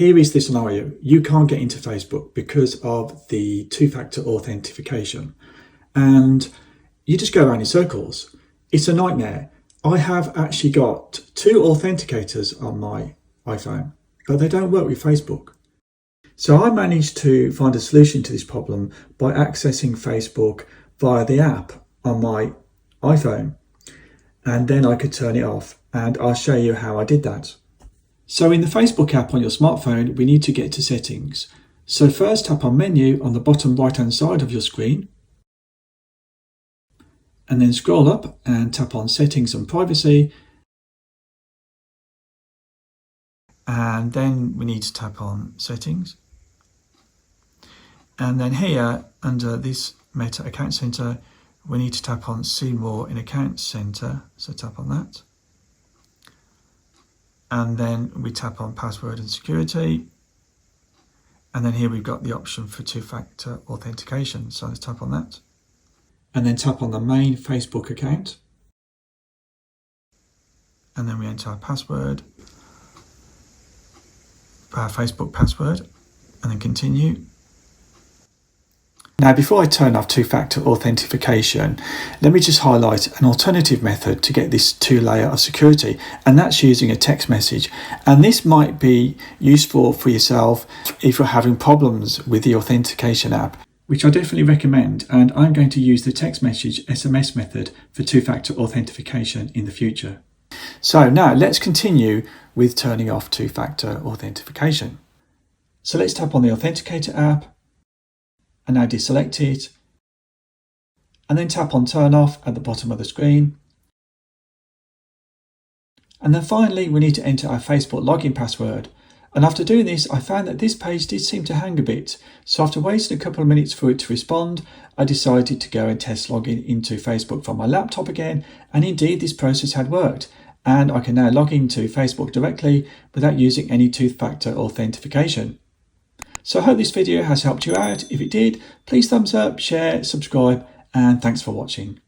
Here is the scenario. You can't get into Facebook because of the two-factor authentication and you just go around in circles. It's a nightmare. I have actually got 2 authenticators on my iPhone, but they don't work with Facebook. So I managed to find a solution to this problem by accessing Facebook via the app on my iPhone, and then I could turn it off, and I'll show you how I did that. So in the Facebook app on your smartphone, we need to get to settings. So first tap on menu on the bottom right hand side of your screen, and then scroll up and tap on settings and privacy. And then we need to tap on settings. And then here under this Meta Account Center, we need to tap on see more in Account Center. So tap on that. And then we tap on password and security. And then here we've got the option for two-factor authentication. So let's tap on that. And then tap on the main Facebook account. And then we enter our password, our Facebook password, and then continue. Now, before I turn off two-factor authentication, let me just highlight an alternative method to get this 2-layer of security, and that's using a text message. And this might be useful for yourself if you're having problems with the authentication app, which I definitely recommend. And I'm going to use the text message SMS method for two-factor authentication in the future. So now let's continue with turning off two-factor authentication. So let's tap on the Authenticator app, and now deselect it, and then tap on turn off at the bottom of the screen. And then finally we need to enter our Facebook login password. And after doing this, I found that this page did seem to hang a bit. So after waiting a couple of minutes for it to respond, I decided to go and test logging into Facebook from my laptop again. And indeed this process had worked. And I can now log into Facebook directly without using any two-factor authentication. So I hope this video has helped you out. If it did, please thumbs up, share, subscribe, and thanks for watching.